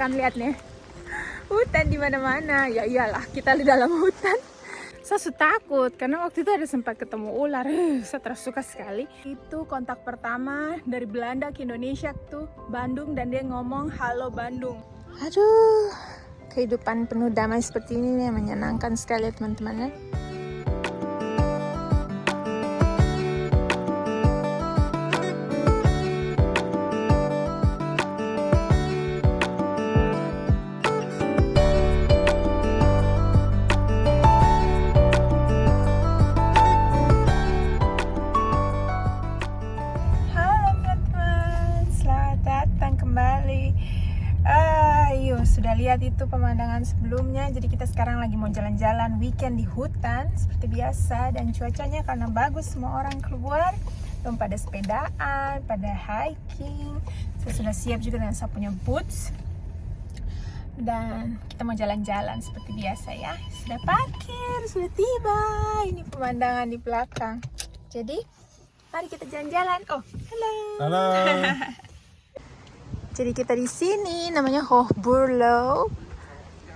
kan lihat nih, hutan di mana-mana. Ya iyalah, kita di dalam hutan. Saya takut karena waktu itu ada sempat ketemu ular. Saya tersuka sekali. Itu kontak pertama dari Belanda ke Indonesia tuh, Bandung, dan dia ngomong halo Bandung. Aduh, kehidupan penuh damai seperti ini nih, menyenangkan sekali ya teman-teman ya. Sudah lihat itu pemandangan sebelumnya, jadi kita sekarang lagi mau jalan-jalan weekend di hutan seperti biasa, dan cuacanya karena bagus semua orang keluar dan pada sepedaan, pada hiking. Saya sudah siap juga dengan saya punya boots dan kita mau jalan-jalan seperti biasa ya. Sudah parkir, sudah tiba, ini pemandangan di belakang. Jadi mari kita jalan-jalan. Oh, halo. Halo. Jadi kita di sini namanya Hochburlo.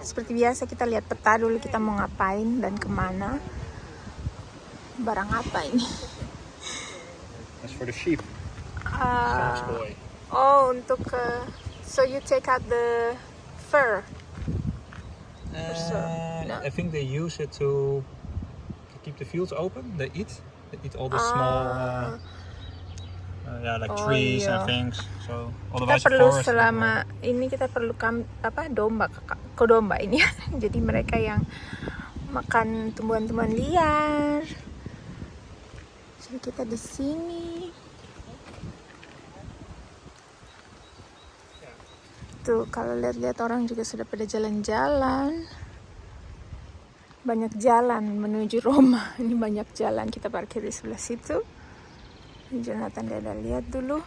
Seperti biasa kita lihat peta dulu kita mau ngapain dan kemana. Barang apa ini? That's for the sheep. Oh, untuk so you take out the fur. No. I think they use it to keep the fields open. They eat all the small, like trees and things. So Kita perlu selama ini kita perlu domba ke domba ini ya. Jadi mereka yang makan tumbuhan-tumbuhan liar. Jadi kita di sini. Tuh kalau lihat-lihat orang juga sudah pada jalan-jalan. Banyak jalan menuju Roma. Ini banyak jalan, kita parkir di sebelah situ. Jonathan dia udah lihat dulu.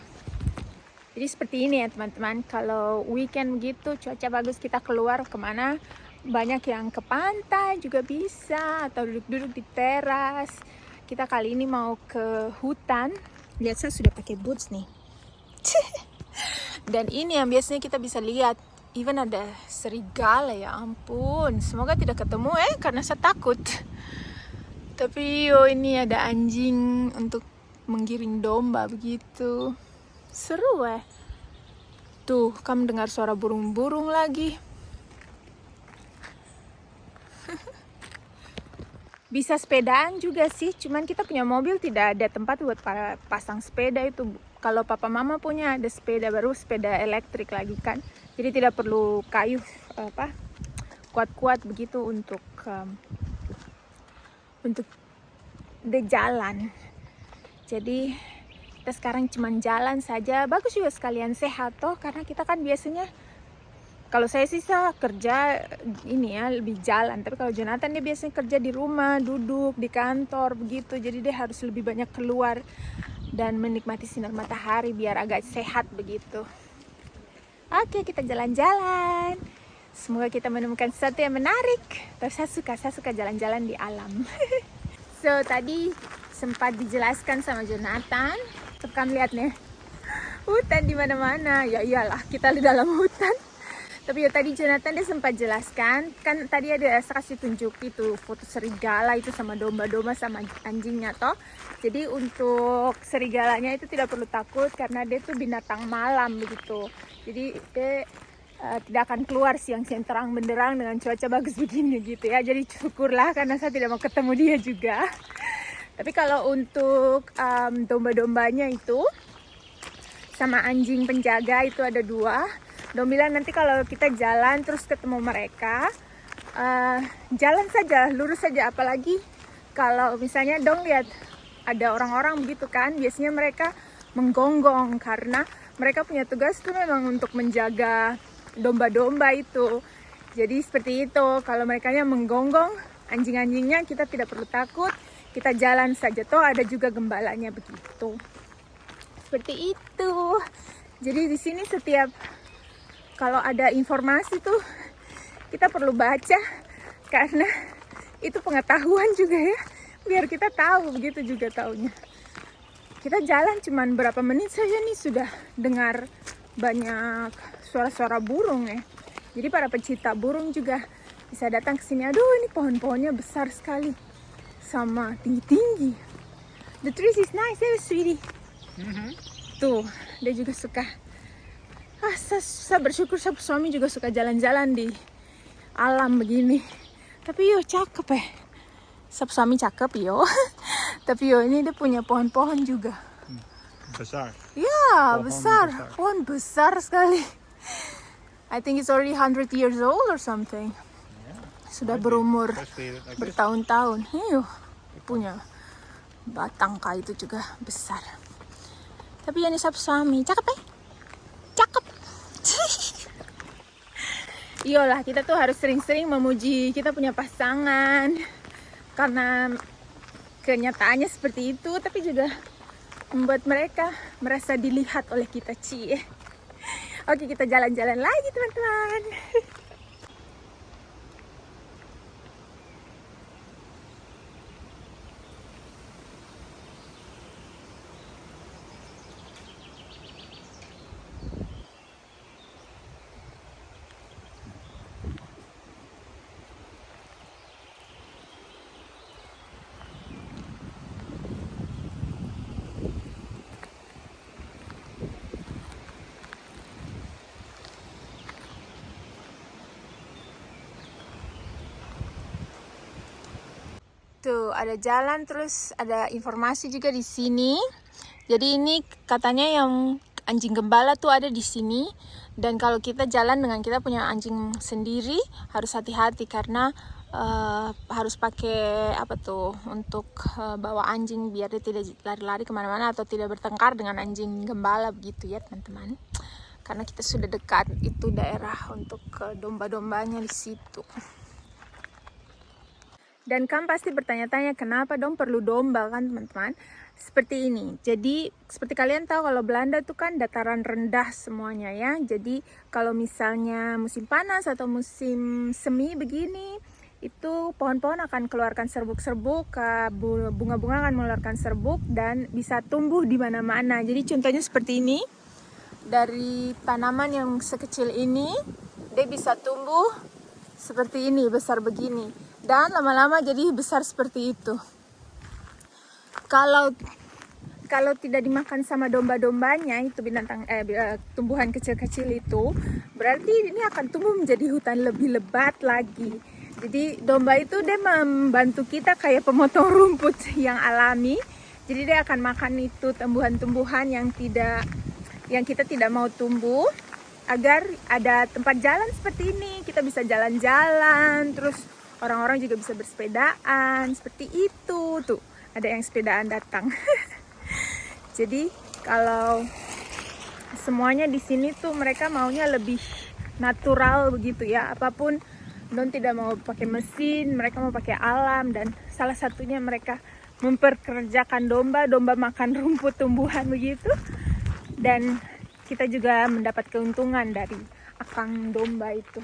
Jadi seperti ini ya teman-teman, kalau weekend begitu cuaca bagus kita keluar kemana, banyak yang ke pantai juga bisa, atau duduk-duduk di teras. Kita kali ini mau ke hutan. Lihat saya sudah pakai boots nih. Dan ini yang biasanya kita bisa lihat, even ada serigala, ya ampun. Semoga tidak ketemu karena saya takut. Tapi ini ada anjing untuk menggiring domba begitu. Seru Tuh, kamu dengar suara burung-burung lagi. Bisa sepedaan juga sih, cuman kita punya mobil tidak ada tempat buat pasang sepeda itu. Kalau papa mama punya ada sepeda, baru sepeda elektrik lagi kan. Jadi tidak perlu kayu kuat-kuat begitu untuk di jalan. Jadi kita sekarang cuman jalan saja, bagus juga sekalian sehat toh, karena kita kan biasanya, kalau saya sih kerja ini ya lebih jalan, tapi kalau Jonathan dia biasanya kerja di rumah, duduk di kantor begitu, jadi dia harus lebih banyak keluar dan menikmati sinar matahari biar agak sehat begitu. Oke, kita jalan-jalan, semoga kita menemukan sesuatu yang menarik. Tapi saya suka jalan-jalan di alam. So tadi sempat dijelaskan sama Jonathan. Tekan lihat nih, hutan di mana-mana. Ya iyalah, kita di dalam hutan. Tapi ya tadi Jonathan dia sempat jelaskan, kan tadi ada saya kasih tunjuk itu foto serigala itu sama domba-domba sama anjingnya toh. Jadi untuk serigalanya itu tidak perlu takut karena dia tuh binatang malam begitu. Jadi dia tidak akan keluar siang-siang terang benderang dengan cuaca bagus begini gitu ya. Jadi syukurlah karena saya tidak mau ketemu dia juga. Tapi kalau untuk domba-dombanya itu sama anjing penjaga itu ada 2. Dom bilang nanti kalau kita jalan terus ketemu mereka, jalan saja, lurus saja. Apalagi kalau misalnya Dong lihat ada orang-orang begitu kan, biasanya mereka menggonggong karena mereka punya tugas tuh memang untuk menjaga domba-domba itu. Jadi seperti itu, kalau mereka menggonggong anjing-anjingnya kita tidak perlu takut. Kita jalan saja, toh ada juga gembalanya begitu. Seperti itu. Jadi di sini setiap kalau ada informasi tuh kita perlu baca karena itu pengetahuan juga ya. Biar kita tahu begitu juga taunya. Kita jalan cuman berapa menit saja nih sudah dengar banyak suara-suara burung ya. Jadi para pecinta burung juga bisa datang ke sini. Aduh, ini pohon-pohonnya besar sekali sama tinggi-tinggi. The trees is nice, sweetie. Tuh, dia juga suka. Saya bersyukur saya suami juga suka jalan-jalan di alam begini. Tapi yo cakep ya. Suami cakep yo. Tapi yo ini dia punya pohon-pohon juga. Besar. Ya, Pohon besar. besar. Pohon besar sekali. I think it's already 100 years old or something. Sudah berumur Especially like this. bertahun-tahun. Iyo, punya batang kayu itu juga besar. Tapi ini suami cakep ya? Cakep. Iyalah, kita tuh harus sering-sering memuji kita punya pasangan. Karena kenyataannya seperti itu, tapi juga membuat mereka merasa dilihat oleh kita, Ci. Oke, kita jalan-jalan lagi, teman-teman. Tuh, ada jalan, terus ada informasi juga di sini. Jadi ini katanya yang anjing gembala tuh ada di sini. Dan kalau kita jalan dengan kita punya anjing sendiri, harus hati-hati karena harus pakai apa tuh untuk bawa anjing biar dia tidak lari-lari kemana-mana atau tidak bertengkar dengan anjing gembala begitu ya, teman-teman. Karena kita sudah dekat itu daerah untuk domba-dombanya di situ. Dan kamu pasti bertanya-tanya kenapa dong perlu domba kan, teman-teman? Seperti ini. Jadi seperti kalian tahu kalau Belanda tuh kan dataran rendah semuanya ya. Jadi kalau misalnya musim panas atau musim semi begini, itu pohon-pohon akan keluarkan serbuk-serbuk, bunga-bunga akan mengeluarkan serbuk dan bisa tumbuh di mana-mana. Jadi contohnya seperti ini. Dari tanaman yang sekecil ini, dia bisa tumbuh seperti ini, besar begini. Dan lama-lama jadi besar seperti itu. Kalau tidak dimakan sama domba-dombanya, itu tumbuhan kecil-kecil itu, berarti ini akan tumbuh menjadi hutan lebih lebat lagi. Jadi domba itu dia membantu kita kayak pemotong rumput yang alami. Jadi dia akan makan itu tumbuhan-tumbuhan yang kita tidak mau tumbuh, agar ada tempat jalan seperti ini. Kita bisa jalan-jalan, terus orang-orang juga bisa bersepedaan seperti itu. Tuh, ada yang sepedaan datang. Jadi kalau semuanya di sini tuh mereka maunya lebih natural begitu ya. Apapun non tidak mau pakai mesin, mereka mau pakai alam, dan salah satunya mereka memperkerjakan domba makan rumput tumbuhan begitu. Dan kita juga mendapat keuntungan dari akang domba itu.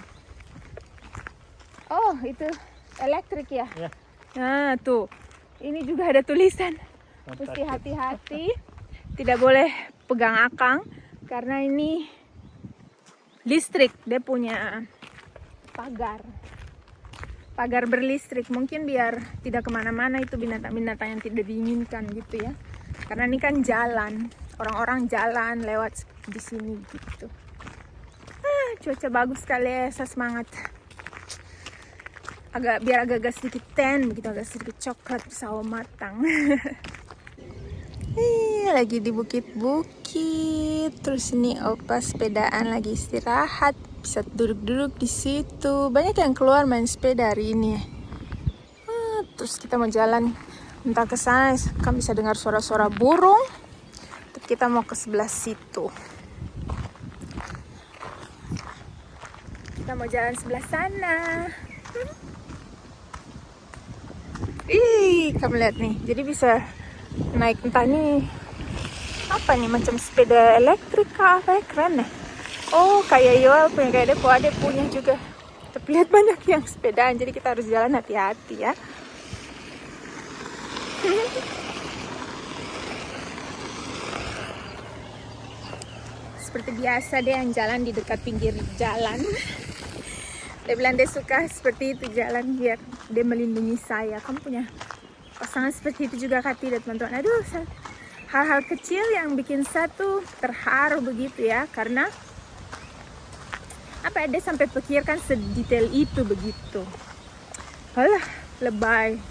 Oh, itu elektrik ya? Ya. Nah, tuh. Ini juga ada tulisan. Mesti hati-hati. Tidak boleh pegang akang. Karena ini listrik. Dia punya pagar. Pagar berlistrik. Mungkin biar tidak kemana-mana itu binatang-binatang yang tidak diinginkan gitu ya. Karena ini kan jalan. Orang-orang jalan lewat di sini gitu. Cuaca bagus sekali ya. Saya semangat. Biar agak sedikit tan, begitu agak sedikit coklat sawo matang. Lagi di bukit-bukit, terus ini opa sepedaan lagi istirahat, bisa duduk-duduk di situ. Banyak yang keluar main sepeda hari ini. Terus kita mau jalan entah ke sana, kan bisa dengar suara-suara burung. Tapi kita mau ke sebelah situ. Kita mau jalan sebelah sana. Kamu lihat nih, jadi bisa naik entah ini apa nih, macam sepeda elektrik kah apa ya, keren nih. Oh, kayak Yoel punya, kayak Ade punya juga. Tapi lihat banyak yang sepedaan, jadi kita harus jalan hati-hati ya. Seperti biasa deh yang jalan di dekat pinggir jalan. Dia bilang dia suka seperti itu jalan biar dia melindungi saya. Kamu punya pasangan seperti itu juga kah tidak teman-teman? Aduh, hal-hal kecil yang bikin satu terharu begitu ya, karena apa ya, dia sampai pikirkan sedetail itu begitu. Alah, lebay.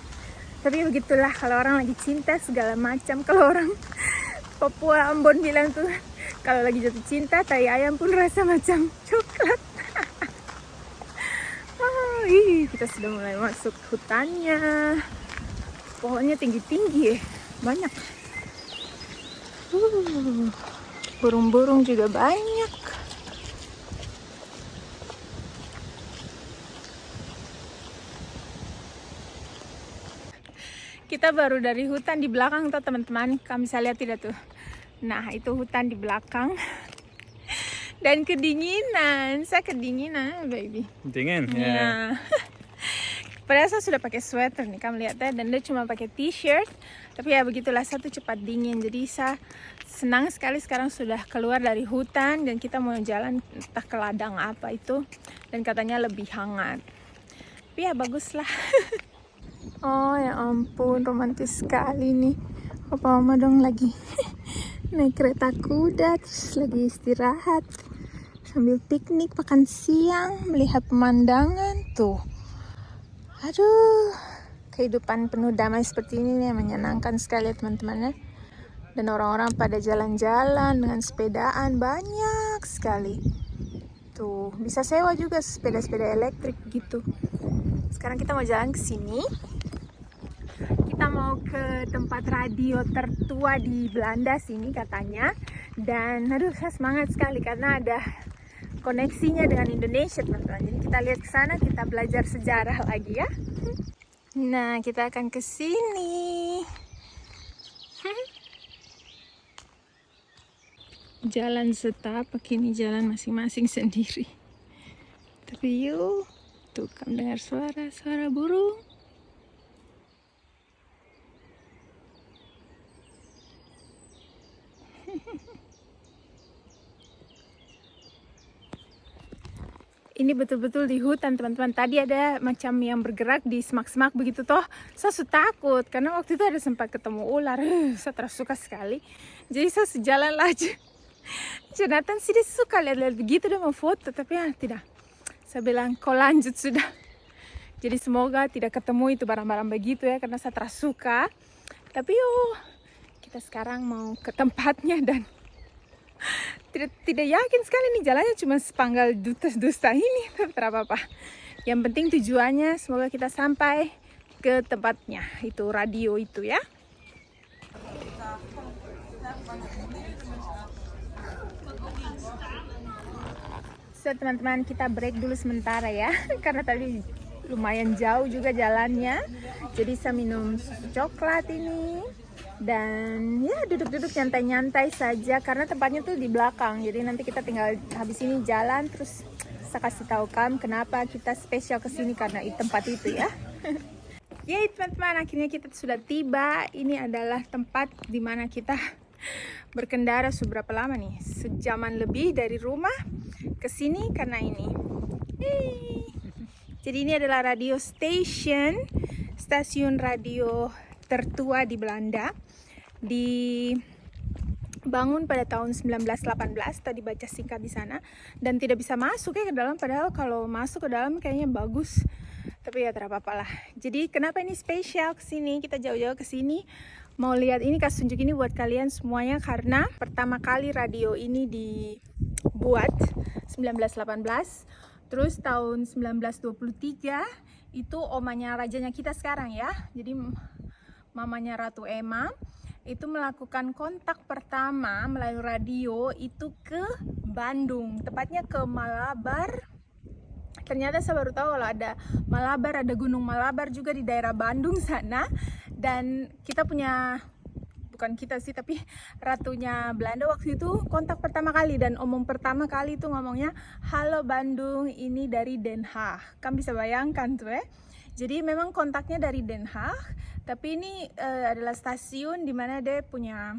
Tapi begitulah kalau orang lagi cinta segala macam. Kalau orang Papua Ambon bilang tuh, kalau lagi jatuh cinta tai ayam pun rasa macam coklat. Kita sudah mulai masuk hutannya. Pohonnya tinggi-tinggi ya, banyak. Burung-burung juga banyak. Kita baru dari hutan di belakang tuh teman-teman. Kamu bisa lihat tidak tuh? Nah, itu hutan di belakang. Dan kedinginan, saya kedinginan, baby. Dingin, Ya. Padahal saya sudah pakai sweater nih, kamu lihat ya. Dan dia cuma pakai t-shirt. Tapi ya begitulah, satu cepat dingin. Jadi saya senang sekali sekarang sudah keluar dari hutan dan kita mau jalan entah ke ladang apa itu. Dan katanya lebih hangat. Tapi ya baguslah. Oh ya ampun, romantis sekali nih. Opa Oma dong lagi naik kereta kuda, terus lagi istirahat sambil piknik, makan siang, melihat pemandangan tuh. Aduh, kehidupan penuh damai seperti ini nih, menyenangkan sekali ya teman-teman ya. Dan orang-orang pada jalan-jalan dengan sepedaan banyak sekali. Tuh, bisa sewa juga sepeda-sepeda elektrik gitu. Sekarang kita mau jalan ke sini. Kita mau ke tempat radio tertua di Belanda sini katanya. Dan aduh, saya semangat sekali karena ada koneksinya dengan Indonesia teman-teman. Jadi kita lihat ke sana, kita belajar sejarah lagi ya. Nah, kita akan ke sini. Jalan setapak, ini jalan masing-masing sendiri. Tapi yuk, tuh kamu dengar suara burung. Ini betul-betul di hutan teman-teman. Tadi ada macam yang bergerak di semak-semak begitu toh. Saya takut karena waktu itu ada sempat ketemu ular. Saya terus suka sekali. Jadi saya sejalan aja. Jonathan sih dia suka lihat-lihat begitu, dia mau foto. Tapi ya tidak. Saya bilang kau lanjut sudah. Jadi semoga tidak ketemu itu barang-barang begitu ya, karena saya terus suka. Tapi yuk, kita sekarang mau ke tempatnya dan tidak yakin sekali nih jalannya, cuma sepanggal dusta ini, tapi tidak apa-apa. Yang penting tujuannya semoga kita sampai ke tempatnya, itu radio itu ya. So teman-teman, kita break dulu sementara ya, karena tadi lumayan jauh juga jalannya. Jadi saya minum susu coklat ini. Dan ya duduk-duduk nyantai-nyantai saja karena tempatnya tuh di belakang. Jadi nanti kita tinggal habis ini jalan, terus saya kasih tahu kamu kenapa kita spesial kesini karena tempat itu ya. Yeay teman-teman, akhirnya kita sudah tiba. Ini adalah tempat dimana kita berkendara seberapa lama nih? Sejaman lebih dari rumah ke sini karena ini. Jadi ini adalah radio station, stasiun radio tertua di Belanda. Dibangun pada tahun 1918, tadi baca singkat di sana, dan tidak bisa masuk ya ke dalam, padahal kalau masuk ke dalam kayaknya bagus. Tapi ya tidak apa-apa lah. Jadi kenapa ini spesial kesini, kita jauh-jauh kesini mau lihat ini, kasih tunjuk ini buat kalian semuanya, karena pertama kali radio ini dibuat 1918, terus tahun 1923 itu omanya rajanya kita sekarang ya, jadi mamanya Ratu Emma itu melakukan kontak pertama melalui radio itu ke Bandung, tepatnya ke Malabar. Ternyata saya baru tahu kalau ada Malabar, ada Gunung Malabar juga di daerah Bandung sana. Dan kita punya, bukan kita sih, tapi ratunya Belanda waktu itu kontak pertama kali, dan omong pertama kali itu ngomongnya, "Halo Bandung, ini dari Den Haag." Kamu bisa bayangkan tuh ya. Jadi memang kontaknya dari Den Haag. Tapi ini adalah stasiun di mana dia punya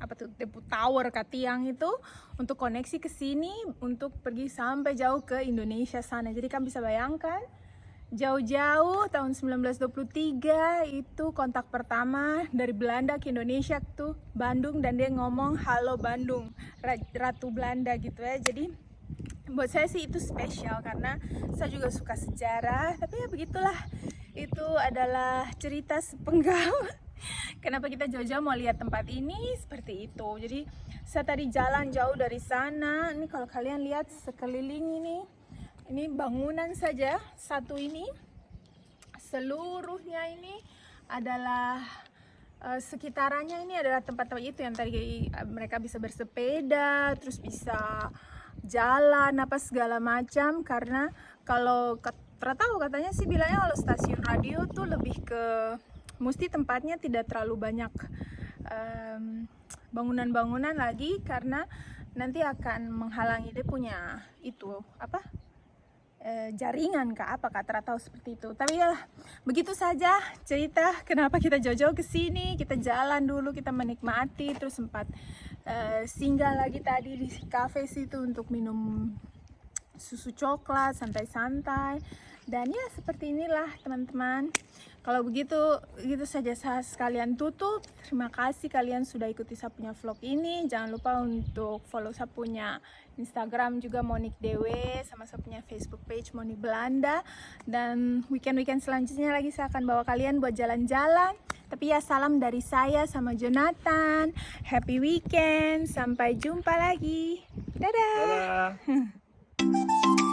apa tuh Tepu Tower Katiang itu untuk koneksi ke sini untuk pergi sampai jauh ke Indonesia sana. Jadi kan bisa bayangkan jauh-jauh tahun 1923 itu kontak pertama dari Belanda ke Indonesia tuh Bandung, dan dia ngomong halo Bandung, Ratu Belanda gitu ya. Jadi buat saya sih itu spesial karena saya juga suka sejarah, tapi ya begitulah, itu adalah cerita sepenggal kenapa kita jauh-jauh mau lihat tempat ini seperti itu. Jadi saya tadi jalan jauh dari sana. Ini kalau kalian lihat sekeliling ini bangunan saja satu ini, seluruhnya ini adalah sekitarannya ini adalah tempat-tempat itu yang tadi mereka bisa bersepeda, terus bisa jalan apa segala macam. Karena kalau tahu katanya sih bilangnya kalau stasiun radio tuh lebih ke mesti tempatnya tidak terlalu banyak bangunan-bangunan lagi karena nanti akan menghalangi dia punya itu apa jaringan kah apa kah, tahu seperti itu. Tapi ya begitu saja cerita kenapa kita jauh-jauh ke sini. Kita jalan dulu, kita menikmati, terus sempat singgah lagi tadi di cafe situ untuk minum susu coklat santai-santai. Dan ya seperti inilah teman-teman. Kalau begitu saja saya sekalian tutup. Terima kasih kalian sudah ikuti saya punya vlog ini. Jangan lupa untuk follow saya punya Instagram juga Monique Dewe, sama saya punya Facebook page Monique Belanda. Dan weekend-weekend selanjutnya lagi saya akan bawa kalian buat jalan-jalan. Tapi ya salam dari saya sama Jonathan. Happy weekend. Sampai jumpa lagi. Dadah. Dadah.